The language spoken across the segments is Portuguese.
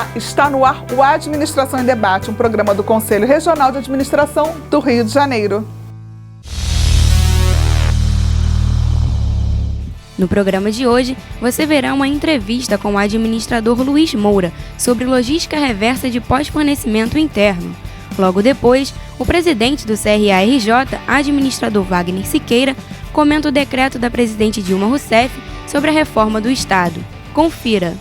Olá, está no ar o Administração em Debate, um programa do Conselho Regional de Administração do Rio de Janeiro. No programa de hoje, você verá uma entrevista com o administrador Luiz Moura sobre logística reversa de pós-fornecimento interno. Logo depois, o presidente do CRA-RJ, administrador Wagner Siqueira, comenta o decreto da presidente Dilma Rousseff sobre a reforma do Estado. Confira!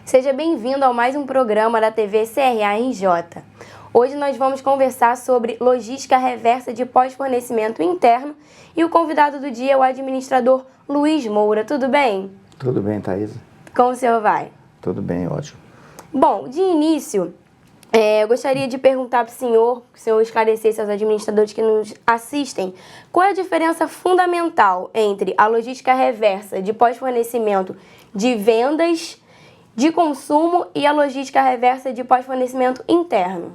Seja bem-vindo a mais um programa da TV CRA-RJ. Hoje nós vamos conversar sobre logística reversa de pós-fornecimento interno e o convidado do dia é o administrador Luiz Moura. Tudo bem? Tudo bem, Thaisa. Como o senhor vai? Tudo bem, ótimo. Bom, de início, eu gostaria de perguntar para o senhor esclarecesse aos administradores que nos assistem, qual é a diferença fundamental entre a logística reversa de pós-fornecimento de vendas, de consumo e a logística reversa de pós-fornecimento interno?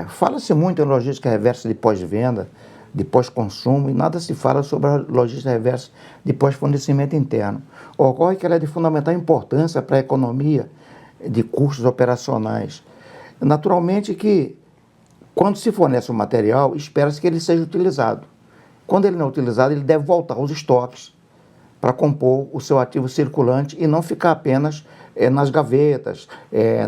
Fala-se muito em logística reversa de pós-venda, de pós-consumo, e nada se fala sobre a logística reversa de pós-fornecimento interno. Ocorre que ela é de fundamental importância para a economia de custos operacionais. Naturalmente que, quando se fornece um material, espera-se que ele seja utilizado. Quando ele não é utilizado, ele deve voltar aos estoques para compor o seu ativo circulante e não ficar apenas nas gavetas,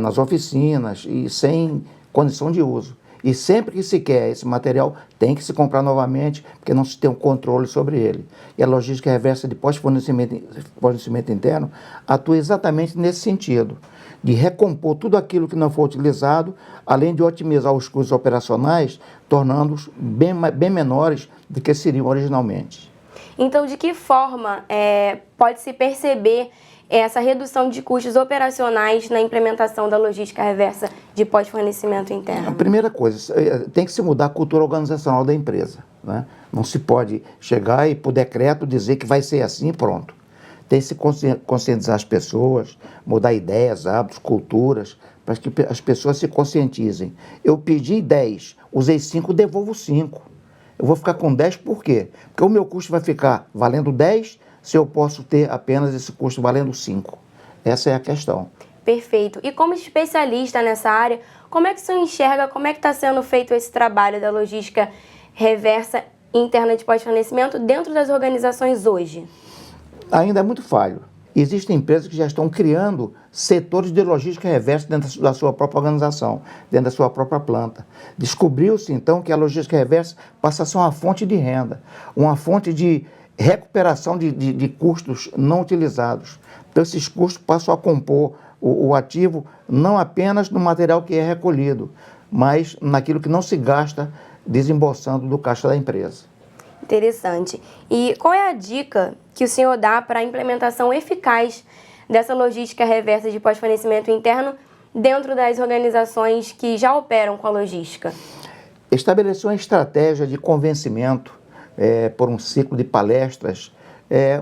nas oficinas e sem condição de uso. E sempre que se quer esse material, tem que se comprar novamente, porque não se tem um controle sobre ele. E a logística reversa de pós-fornecimento interno atua exatamente nesse sentido, de recompor tudo aquilo que não for utilizado, além de otimizar os custos operacionais, tornando-os bem menores do que seriam originalmente. Então, de que forma pode-se perceber essa redução de custos operacionais na implementação da logística reversa de pós-fornecimento interno? A primeira coisa, tem que se mudar a cultura organizacional da empresa, né? Não se pode chegar e, por decreto, dizer que vai ser assim e pronto. Tem que se conscientizar as pessoas, mudar ideias, hábitos, culturas, para que as pessoas se conscientizem. Eu pedi 10, usei 5, devolvo 5. Eu vou ficar com 10 por quê? Porque o meu custo vai ficar valendo 10 se eu posso ter apenas esse custo valendo 5. Essa é a questão. Perfeito. E como especialista nessa área, como é que o senhor enxerga, como é que está sendo feito esse trabalho da logística reversa interna de pós-fornecimento dentro das organizações hoje? Ainda é muito falho. Existem empresas que já estão criando setores de logística reversa dentro da sua própria organização, dentro da sua própria planta. Descobriu-se, então, que a logística reversa passa a ser uma fonte de renda, uma fonte de recuperação de custos não utilizados. Então, esses custos passam a compor o ativo não apenas no material que é recolhido, mas naquilo que não se gasta desembolsando do caixa da empresa. Interessante. E qual é a dica que o senhor dá para a implementação eficaz dessa logística reversa de pós-fornecimento interno dentro das organizações que já operam com a logística? Estabelecer uma estratégia de convencimento por um ciclo de palestras,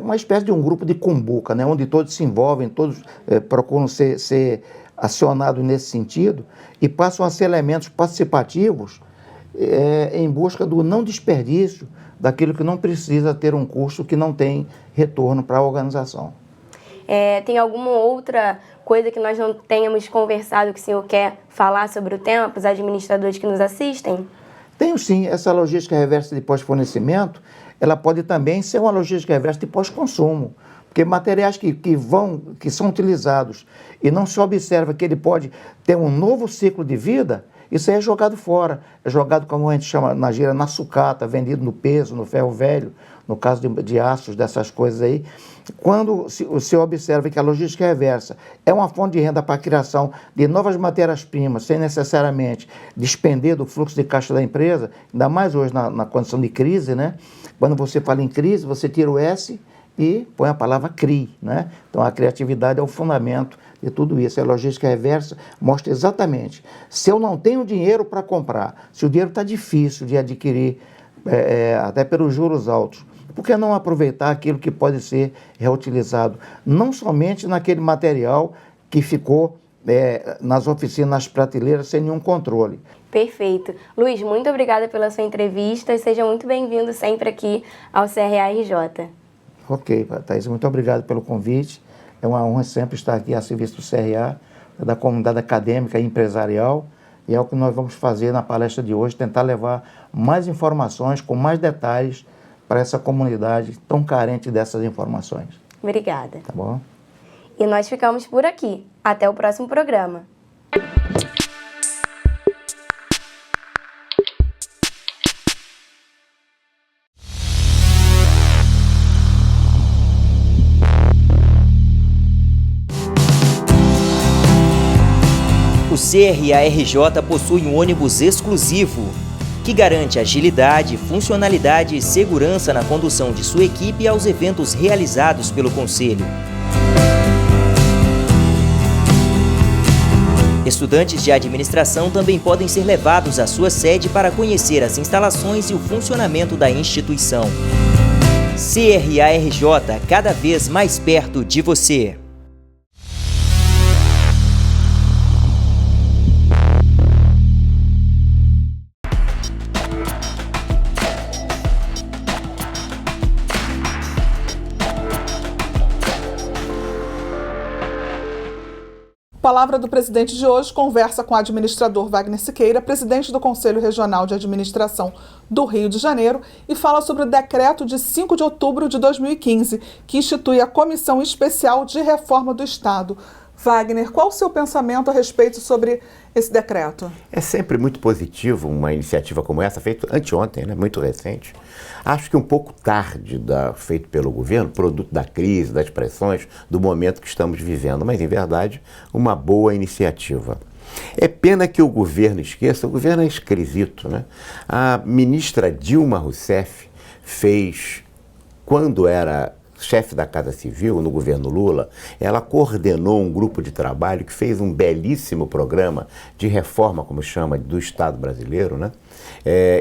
uma espécie de um grupo de cumbuca, né, onde todos se envolvem, todos procuram ser acionados nesse sentido e passam a ser elementos participativos em busca do não desperdício daquilo que não precisa ter um custo que não tem retorno para a organização. Tem alguma outra coisa que nós não tenhamos conversado que o senhor quer falar sobre o tema para os administradores que nos assistem? Tenho sim. Essa logística reversa de pós-fornecimento, ela pode também ser uma logística reversa de pós-consumo, porque materiais que são utilizados e não se observa que ele pode ter um novo ciclo de vida, isso aí é jogado fora, é jogado, como a gente chama na gíria, na sucata, vendido no peso, no ferro velho, no caso de aços, dessas coisas aí. Quando se observa que a logística reversa é uma fonte de renda para a criação de novas matérias-primas, sem necessariamente despender do fluxo de caixa da empresa, ainda mais hoje na condição de crise, né? Quando você fala em crise, você tira o S e põe a palavra CRI, né? Então a criatividade é o fundamento de tudo isso. A logística reversa mostra exatamente, se eu não tenho dinheiro para comprar, se o dinheiro está difícil de adquirir, até pelos juros altos, por que não aproveitar aquilo que pode ser reutilizado? Não somente naquele material que ficou nas oficinas, nas prateleiras, sem nenhum controle. Perfeito. Luiz, muito obrigada pela sua entrevista e seja muito bem-vindo sempre aqui ao CRA-RJ. Ok, Thaís, muito obrigado pelo convite. É uma honra sempre estar aqui a serviço do CRA, da comunidade acadêmica e empresarial, e é o que nós vamos fazer na palestra de hoje, tentar levar mais informações, com mais detalhes, para essa comunidade tão carente dessas informações. Obrigada. Tá bom? E nós ficamos por aqui. Até o próximo programa. O CRA-RJ possui um ônibus exclusivo, que garante agilidade, funcionalidade e segurança na condução de sua equipe aos eventos realizados pelo Conselho. Estudantes de administração também podem ser levados à sua sede para conhecer as instalações e o funcionamento da instituição. CRA-RJ, cada vez mais perto de você. Palavra do presidente de hoje conversa com o administrador Wagner Siqueira, presidente do Conselho Regional de Administração do Rio de Janeiro, e fala sobre o decreto de 5 de outubro de 2015, que institui a Comissão Especial de Reforma do Estado. Wagner, qual o seu pensamento a respeito sobre esse decreto? É sempre muito positivo uma iniciativa como essa, feita anteontem, né, muito recente. Acho que um pouco tarde feito pelo governo, produto da crise, das pressões, do momento que estamos vivendo, mas, em verdade, uma boa iniciativa. É pena que o governo esqueça, o governo é esquisito, né? A ministra Dilma Rousseff fez, quando era chefe da Casa Civil, no governo Lula, ela coordenou um grupo de trabalho que fez um belíssimo programa de reforma, como chama, do Estado brasileiro, né?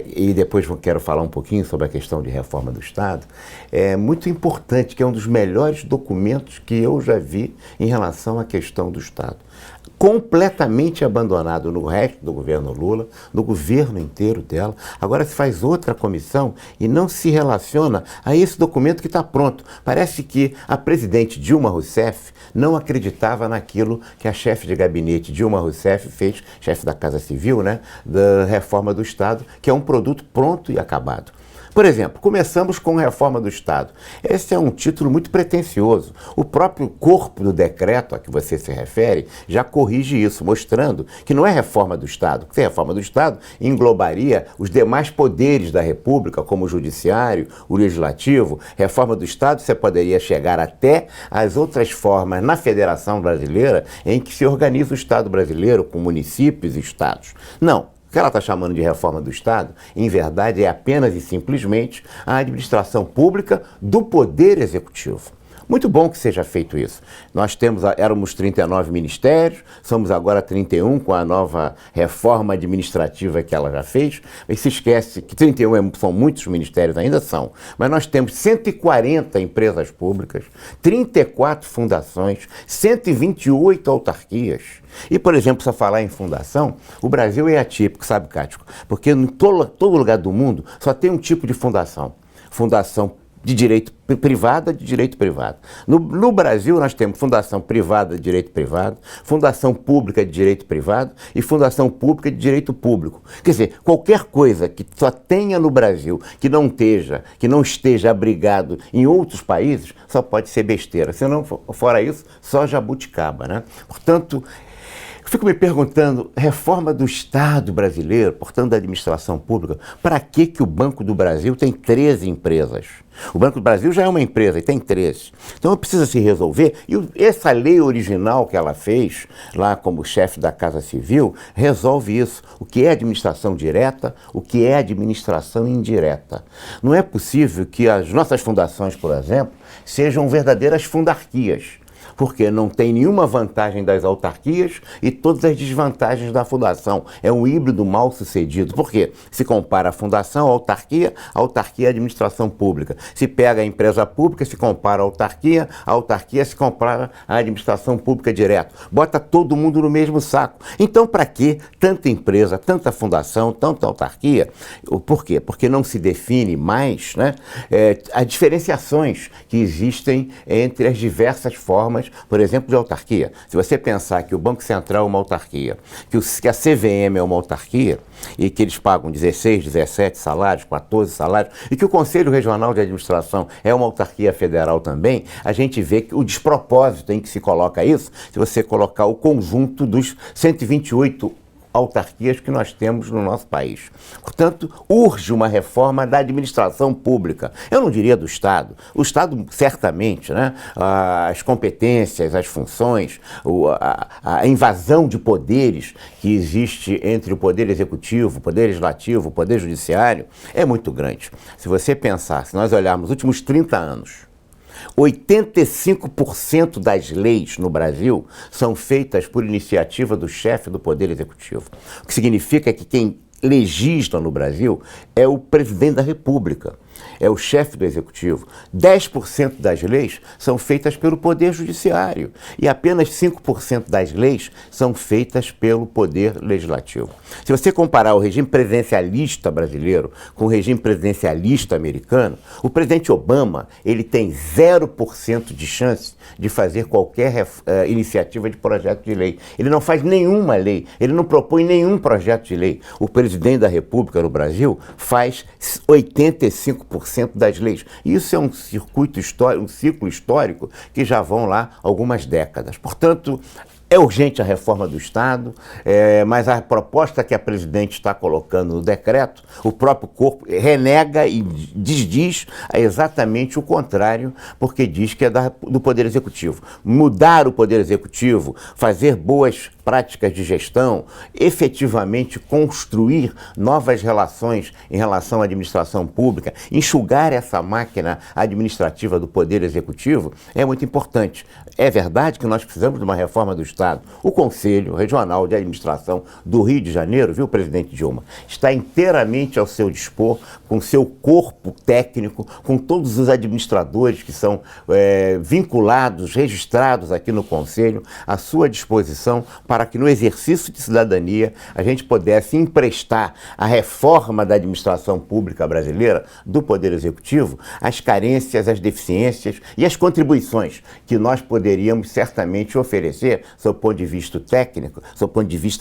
E depois quero falar um pouquinho sobre a questão de reforma do Estado. É muito importante, que é um dos melhores documentos que eu já vi em relação à questão do Estado. Completamente abandonado no resto do governo Lula, no governo inteiro dela. Agora se faz outra comissão e não se relaciona a esse documento que está pronto. Parece que a presidente Dilma Rousseff não acreditava naquilo que a chefe de gabinete Dilma Rousseff fez, chefe da Casa Civil, né, da reforma do Estado, que é um produto pronto e acabado. Por exemplo, começamos com a reforma do Estado. Esse é um título muito pretensioso. O próprio corpo do decreto a que você se refere já corrige isso, mostrando que não é reforma do Estado. Porque reforma do Estado englobaria os demais poderes da República, como o Judiciário, o Legislativo. Reforma do Estado você poderia chegar até as outras formas na Federação Brasileira em que se organiza o Estado brasileiro com municípios e estados. Não. O que ela está chamando de reforma do Estado, em verdade, é apenas e simplesmente a administração pública do Poder Executivo. Muito bom que seja feito isso. Nós éramos 39 ministérios, somos agora 31 com a nova reforma administrativa que ela já fez. E se esquece que 31 são muitos ministérios, ainda são. Mas nós temos 140 empresas públicas, 34 fundações, 128 autarquias. E, por exemplo, se eu falar em fundação, o Brasil é atípico, sabe, Cático? Porque em todo lugar do mundo só tem um tipo de fundação. Fundação de direito privada, de direito privado. No Brasil, nós temos fundação privada de direito privado, fundação pública de direito privado e fundação pública de direito público. Quer dizer, qualquer coisa que só tenha no Brasil, que não esteja abrigado em outros países, só pode ser besteira. Se não, fora isso, só jabuticaba, né? Portanto, eu fico me perguntando, reforma do Estado brasileiro, portanto da administração pública, para que o Banco do Brasil tem 13 empresas? O Banco do Brasil já é uma empresa e tem 13. Então precisa se resolver, e essa lei original que ela fez, lá como chefe da Casa Civil, resolve isso. O que é administração direta, o que é administração indireta. Não é possível que as nossas fundações, por exemplo, sejam verdadeiras fundarquias. porque não tem nenhuma vantagem das autarquias e todas as desvantagens da fundação. É um híbrido mal sucedido. Por quê? Se compara a fundação, a autarquia é a administração pública. Se pega a empresa pública, se compara a autarquia se compara à administração pública direto. Bota todo mundo no mesmo saco. Então, para que tanta empresa, tanta fundação, tanta autarquia? Por quê? Porque não se define mais, né, as diferenciações que existem entre as diversas formas, por exemplo, de autarquia. Se você pensar que o Banco Central é uma autarquia, que a CVM é uma autarquia, e que eles pagam 16, 17 salários, 14 salários, e que o Conselho Regional de Administração é uma autarquia federal também, a gente vê que o despropósito em que se coloca isso, se você colocar o conjunto dos 128 autarquias que nós temos no nosso país. Portanto, urge uma reforma da administração pública. Eu não diria do Estado. O Estado, certamente, né, as competências, as funções, a invasão de poderes que existe entre o Poder Executivo, o Poder Legislativo, o Poder Judiciário, é muito grande. Se você pensar, se nós olharmos os últimos 30 anos, 85% das leis no Brasil são feitas por iniciativa do chefe do Poder Executivo. O que significa que quem legisla no Brasil é o presidente da República, é o chefe do Executivo. 10% das leis são feitas pelo Poder Judiciário e apenas 5% das leis são feitas pelo Poder Legislativo. Se você comparar o regime presidencialista brasileiro com o regime presidencialista americano, o presidente Obama ele tem 0% de chance de fazer qualquer iniciativa de projeto de lei. Ele não faz nenhuma lei, ele não propõe nenhum projeto de lei. O presidente da República no Brasil faz 85% das leis. Isso é um circuito histórico, um ciclo histórico que já vão lá algumas décadas. Portanto, é urgente a reforma do Estado, mas a proposta que a presidente está colocando no decreto, o próprio corpo renega e desdiz exatamente o contrário, porque diz que é do Poder Executivo. Mudar o Poder Executivo, fazer boas práticas de gestão, efetivamente construir novas relações em relação à administração pública, enxugar essa máquina administrativa do Poder Executivo é muito importante. É verdade que nós precisamos de uma reforma do Estado. O Conselho Regional de Administração do Rio de Janeiro, viu, presidente Dilma, está inteiramente ao seu dispor, com seu corpo técnico, com todos os administradores que são vinculados, registrados aqui no Conselho, à sua disposição para que no exercício de cidadania a gente pudesse emprestar à reforma da administração pública brasileira, do Poder Executivo, as carências, as deficiências e as contribuições que nós poderíamos certamente oferecer sob ponto de vista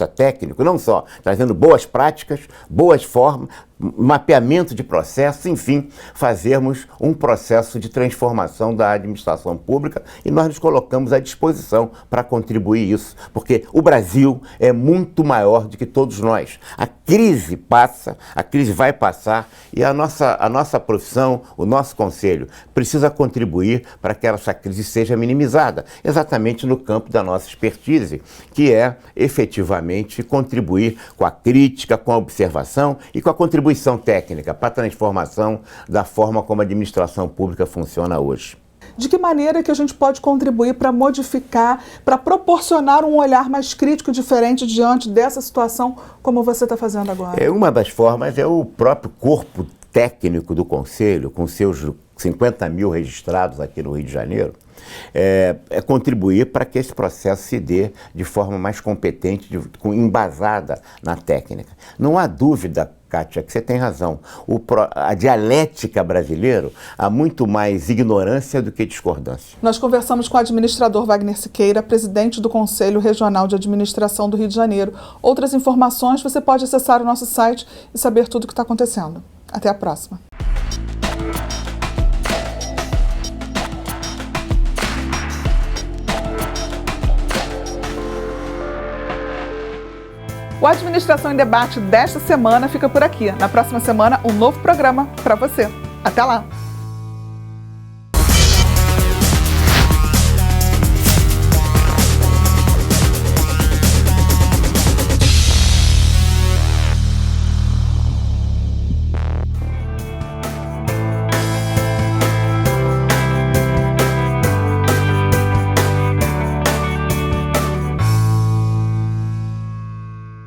técnico, não só trazendo boas práticas, boas formas, mapeamento de processos, enfim, fazermos um processo de transformação da administração pública e nós nos colocamos à disposição para contribuir isso, porque o Brasil é muito maior do que todos nós. A crise passa, a crise vai passar e a nossa profissão, o nosso conselho, precisa contribuir para que essa crise seja minimizada, exatamente no campo da nossa expertise, que é efetivamente contribuir com a crítica, com a observação e com a contribuição técnica para a transformação da forma como a administração pública funciona hoje. De que maneira que a gente pode contribuir para modificar, para proporcionar um olhar mais crítico, diferente diante dessa situação, como você está fazendo agora? Uma das formas é o próprio corpo técnico do Conselho, com seus 50 mil registrados aqui no Rio de Janeiro, contribuir para que esse processo se dê de forma mais competente, embasada na técnica. Não há dúvida, Kátia, que você tem razão. A dialética brasileira há muito mais ignorância do que discordância. Nós conversamos com o administrador Wagner Siqueira, presidente do Conselho Regional de Administração do Rio de Janeiro. Outras informações você pode acessar o nosso site e saber tudo o que está acontecendo. Até a próxima. O Administração em Debate desta semana fica por aqui. Na próxima semana, um novo programa para você. Até lá!